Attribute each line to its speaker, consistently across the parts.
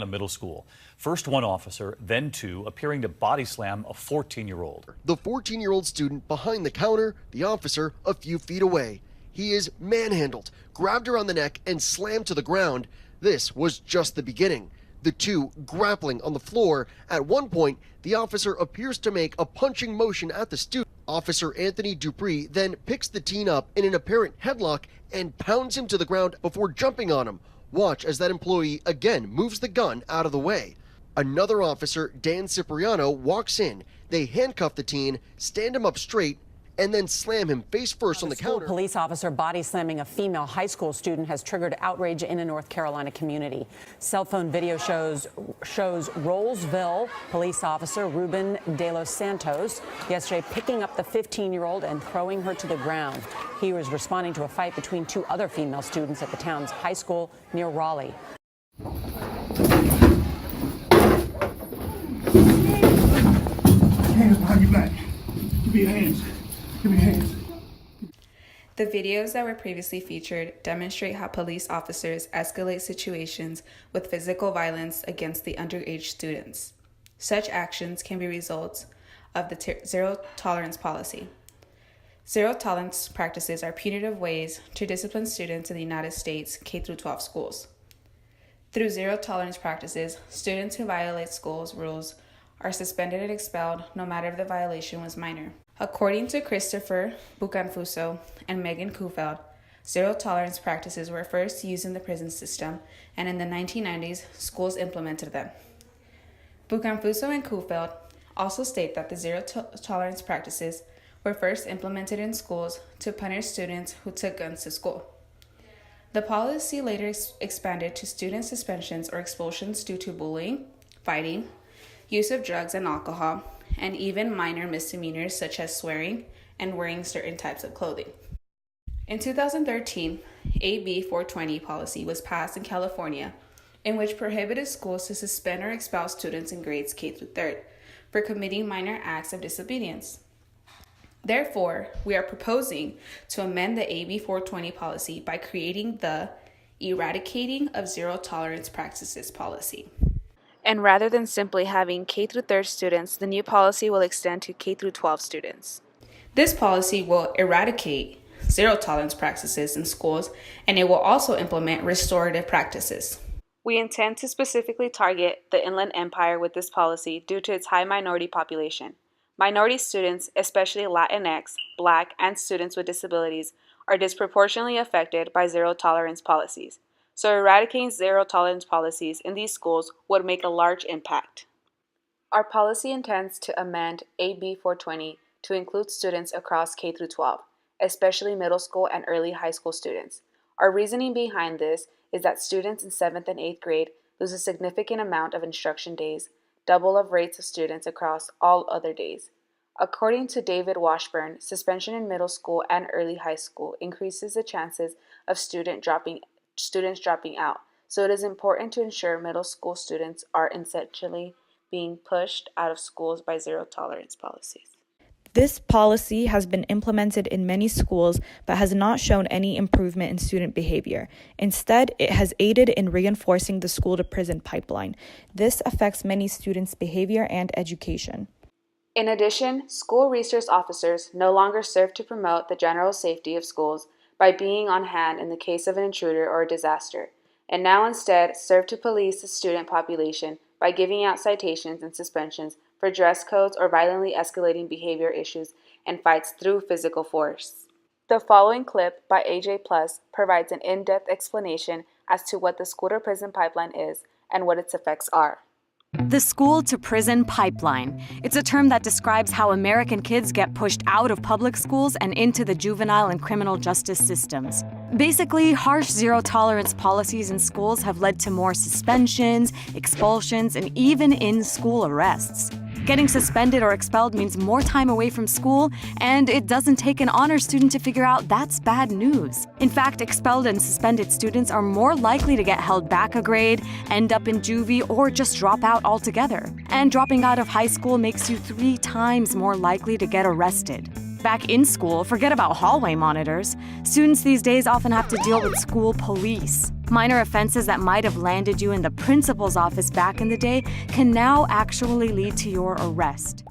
Speaker 1: middle school. First one officer, then two, appearing to body slam a 14-year-old.
Speaker 2: The 14-year-old student behind the counter, the officer a few feet away. He is manhandled, grabbed around the neck, and slammed to the ground. This was just the beginning. The two grappling on the floor. At one point, the officer appears to make a punching motion at the student. Officer Anthony Dupree then picks the teen up in an apparent headlock and pounds him to the ground before jumping on him. Watch as that employee again moves the gun out of the way. Another officer, Dan Cipriano, walks in. They handcuff the teen, stand him up straight, and then slam him face first on the counter.
Speaker 3: Police officer body slamming a female high school student has triggered outrage in a North Carolina community. Cell phone video shows Rolesville police officer Ruben De Los Santos yesterday picking up the 15-year-old and throwing her to the ground. He was responding to a fight between two other female students at the town's high school near Raleigh.
Speaker 4: Hands behind your back. Give me your hands. Give me your hands.
Speaker 5: The videos that were previously featured demonstrate how police officers escalate situations with physical violence against the underage students. Such actions can be results of the zero tolerance policy. Zero tolerance practices are punitive ways to discipline students in the United States K-12 schools. Through zero tolerance practices, students who violate schools rules are suspended and expelled no matter if the violation was minor. According to Christopher Bucanfuso and Megan Kufeld, zero tolerance practices were first used in the prison system, and in the 1990s, schools implemented them. Bucanfuso and Kufeld also state that the zero tolerance practices were first implemented in schools to punish students who took guns to school. The policy later expanded to student suspensions or expulsions due to bullying, fighting, use of drugs and alcohol, and even minor misdemeanors such as swearing and wearing certain types of clothing. In 2013, AB 420 policy was passed in California, in which prohibited schools to suspend or expel students in grades K through 3rd for committing minor acts of disobedience. Therefore, we are proposing to amend the AB 420 policy by creating the Eradicating of Zero Tolerance Practices policy. And rather than simply having K through 3rd students, the new policy will extend to K through 12 students. This policy will eradicate zero tolerance practices in schools, and it will also implement restorative practices. We intend to specifically target the Inland Empire with this policy due to its high minority population. Minority students, especially Latinx, Black, and students with disabilities, are disproportionately affected by zero tolerance policies. So eradicating zero tolerance policies in these schools would make a large impact. Our policy intends to amend AB 420 to include students across K through 12, especially middle school and early high school students. Our reasoning behind this is that students in 7th and 8th grade lose a significant amount of instruction days, double of rates of students across all other days. According to David Washburn, suspension in middle school and early high school increases the chances of students dropping out, so it is important to ensure middle school students are essentially being pushed out of schools by zero tolerance policies.
Speaker 6: This policy has been implemented in many schools but has not shown any improvement in student behavior. Instead, it has aided in reinforcing the school-to-prison pipeline. This affects many students' behavior and education.
Speaker 5: In addition, school resource officers no longer serve to promote the general safety of schools by being on hand in the case of an intruder or a disaster, and now instead serve to police the student population by giving out citations and suspensions for dress codes or violently escalating behavior issues and fights through physical force. The following clip by AJ Plus provides an in-depth explanation as to what the school-to-prison pipeline is and what its effects are.
Speaker 7: The school-to-prison pipeline. It's a term that describes how American kids get pushed out of public schools and into the juvenile and criminal justice systems. Basically, harsh zero-tolerance policies in schools have led to more suspensions, expulsions, and even in-school arrests. Getting suspended or expelled means more time away from school, and it doesn't take an honor student to figure out that's bad news. In fact, expelled and suspended students are more likely to get held back a grade, end up in juvie, or just drop out altogether. And dropping out of high school makes you 3 times more likely to get arrested. Back in school, forget about hallway monitors. Students these days often have to deal with school police. Minor offenses that might have landed you in the principal's office back in the day can now actually lead to your arrest.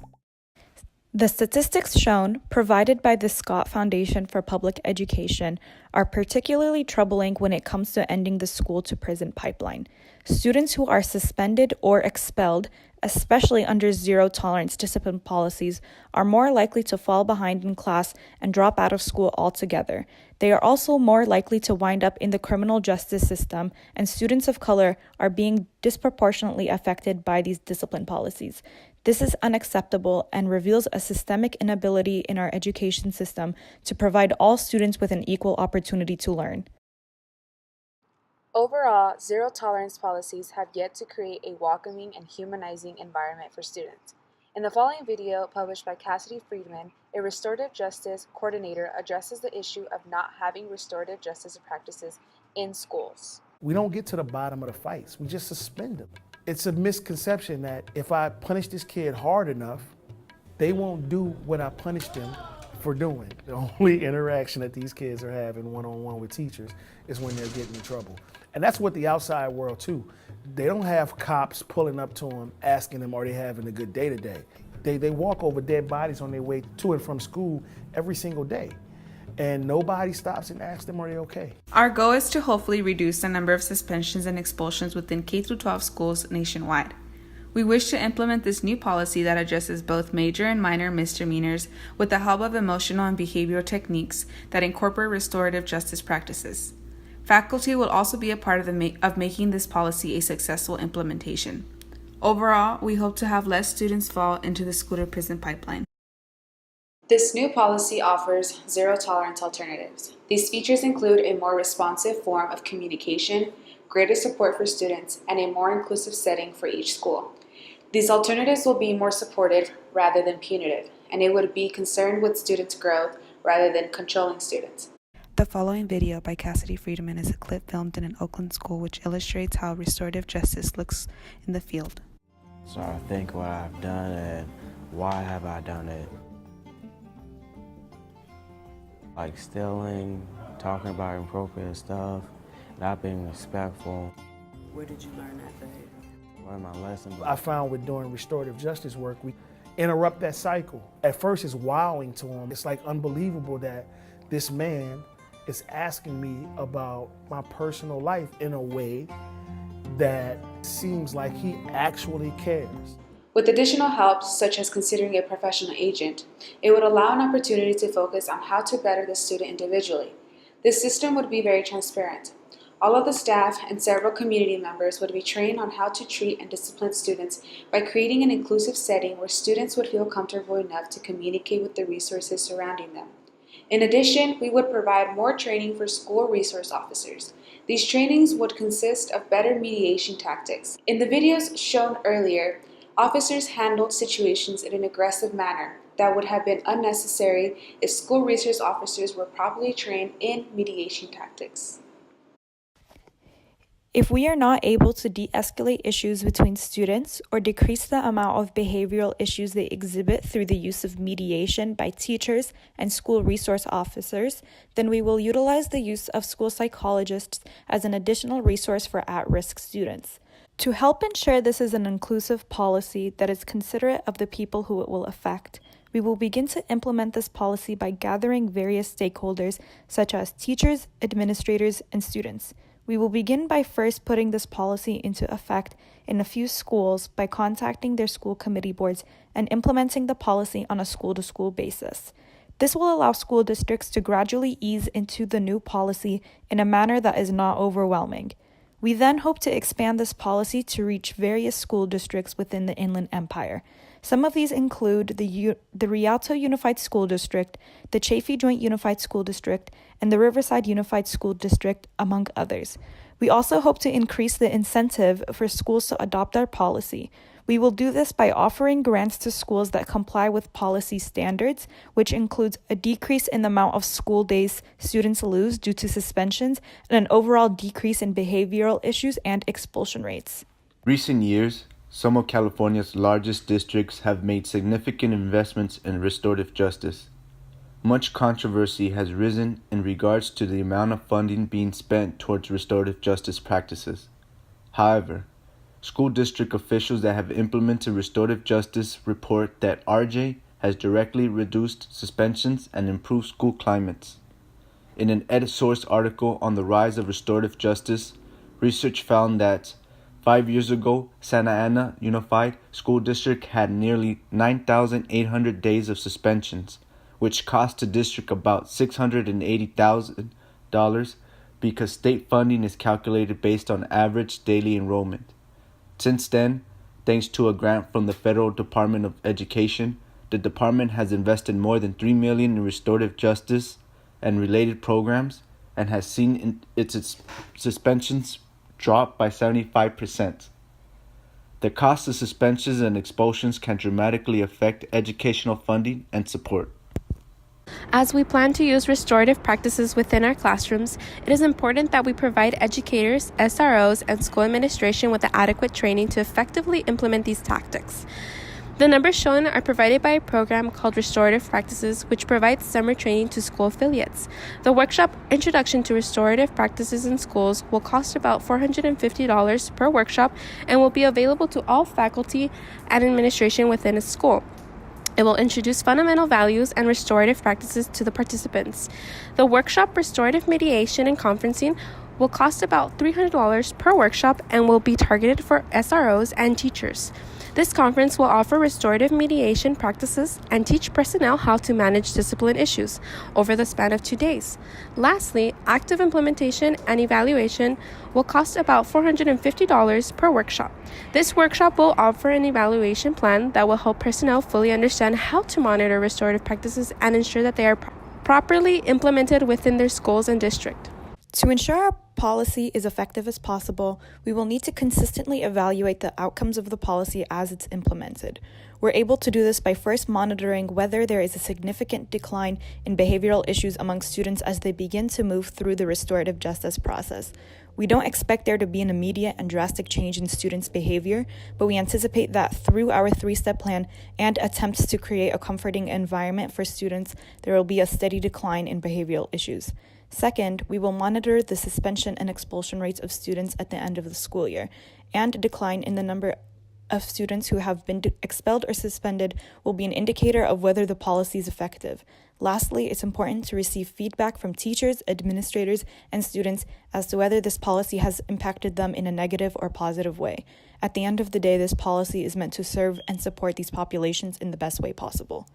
Speaker 6: The statistics shown, provided by the Scott Foundation for Public Education, are particularly troubling when it comes to ending the school-to-prison pipeline. Students who are suspended or expelled, especially under zero-tolerance discipline policies, are more likely to fall behind in class and drop out of school altogether. They are also more likely to wind up in the criminal justice system, and students of color are being disproportionately affected by these discipline policies. This is unacceptable and reveals a systemic inability in our education system to provide all students with an equal opportunity to learn.
Speaker 5: Overall, zero-tolerance policies have yet to create a welcoming and humanizing environment for students. In the following video, published by Cassidy Friedman, a restorative justice coordinator addresses the issue of not having restorative justice practices in schools.
Speaker 8: We don't get to the bottom of the fights, we just suspend them. It's a misconception that if I punish this kid hard enough, they won't do what I punished them for doing. The only interaction that these kids are having one-on-one with teachers is when they're getting in trouble. And that's what the outside world too. They don't have cops pulling up to them, asking them, are they having a good day today? They walk over dead bodies on their way to and from school every single day. And nobody stops and asks them, are they okay?
Speaker 5: Our goal is to hopefully reduce the number of suspensions and expulsions within K-12 schools nationwide. We wish to implement this new policy that addresses both major and minor misdemeanors with the help of emotional and behavioral techniques that incorporate restorative justice practices. Faculty will also be a part of making this policy a successful implementation. Overall, we hope to have less students fall into the school-to-prison pipeline. This new policy offers zero-tolerance alternatives. These features include a more responsive form of communication, greater support for students, and a more inclusive setting for each school. These alternatives will be more supportive rather than punitive, and it would be concerned with students' growth rather than controlling students. The following video by Cassidy Friedman is a clip filmed in an Oakland school which illustrates how restorative justice looks in the field.
Speaker 9: So I think what I've done and why have I done it? Like stealing, talking about inappropriate stuff, not being respectful.
Speaker 10: Where did you learn that behavior?
Speaker 9: Learn my lesson.
Speaker 8: I found with doing restorative justice work, we interrupt that cycle. At first it's wowing to them. It's like unbelievable that this man is asking me about my personal life in a way that seems like he actually cares.
Speaker 5: With additional help, such as considering a professional agent, it would allow an opportunity to focus on how to better the student individually. This system would be very transparent. All of the staff and several community members would be trained on how to treat and discipline students by creating an inclusive setting where students would feel comfortable enough to communicate with the resources surrounding them. In addition, we would provide more training for school resource officers. These trainings would consist of better mediation tactics. In the videos shown earlier, officers handled situations in an aggressive manner that would have been unnecessary if school resource officers were properly trained in mediation tactics.
Speaker 6: If we are not able to de-escalate issues between students or decrease the amount of behavioral issues they exhibit through the use of mediation by teachers and school resource officers, then we will utilize the use of school psychologists as an additional resource for at-risk students. To help ensure this is an inclusive policy that is considerate of the people who it will affect, we will begin to implement this policy by gathering various stakeholders such as teachers, administrators, and students. We will begin by first putting this policy into effect in a few schools by contacting their school committee boards and implementing the policy on a school-to-school basis. This will allow school districts to gradually ease into the new policy in a manner that is not overwhelming. We then hope to expand this policy to reach various school districts within the Inland Empire. Some of these include the Rialto Unified School District, the Chaffee Joint Unified School District, and the Riverside Unified School District, among others. We also hope to increase the incentive for schools to adopt our policy. We will do this by offering grants to schools that comply with policy standards, which includes a decrease in the amount of school days students lose due to suspensions and an overall decrease in behavioral issues and expulsion rates.
Speaker 11: Recent years, some of California's largest districts have made significant investments in restorative justice. much controversy has risen in regards to the amount of funding being spent towards restorative justice practices. However, school district officials that have implemented restorative justice report that RJ has directly reduced suspensions and improved school climates. In an EdSource article on the rise of restorative justice, research found that 5 years ago, Santa Ana Unified School District had nearly 9,800 days of suspensions, which cost the district about $680,000 because state funding is calculated based on average daily enrollment. Since then, thanks to a grant from the Federal Department of Education, the department has invested more than $3 million in restorative justice and related programs and has seen its suspensions drop by 75%. The cost of suspensions and expulsions can dramatically affect educational funding and support.
Speaker 12: As we plan to use restorative practices within our classrooms, it is important that we provide educators, SROs, and school administration with the adequate training to effectively implement these tactics. The numbers shown are provided by a program called Restorative Practices, which provides summer training to school affiliates. The workshop, Introduction to Restorative Practices in Schools, will cost about $450 per workshop and will be available to all faculty and administration within a school. It will introduce fundamental values and restorative practices to the participants. The workshop, Restorative Mediation and Conferencing, will cost about $300 per workshop and will be targeted for SROs and teachers. This conference will offer restorative mediation practices and teach personnel how to manage discipline issues over the span of 2 days. Lastly, active implementation and evaluation will cost about $450 per workshop. This workshop will offer an evaluation plan that will help personnel fully understand how to monitor restorative practices and ensure that they are properly implemented within their schools and district.
Speaker 6: To ensure our policy is effective as possible, we will need to consistently evaluate the outcomes of the policy as it's implemented. We're able to do this by first monitoring whether there is a significant decline in behavioral issues among students as they begin to move through the restorative justice process. We don't expect there to be an immediate and drastic change in students' behavior, but we anticipate that through our 3-step plan and attempts to create a comforting environment for students, there will be a steady decline in behavioral issues. Second, we will monitor the suspension and expulsion rates of students at the end of the school year, and a decline in the number of students who have been expelled or suspended will be an indicator of whether the policy is effective. Lastly, it's important to receive feedback from teachers, administrators, and students as to whether this policy has impacted them in a negative or positive way. At the end of the day, this policy is meant to serve and support these populations in the best way possible.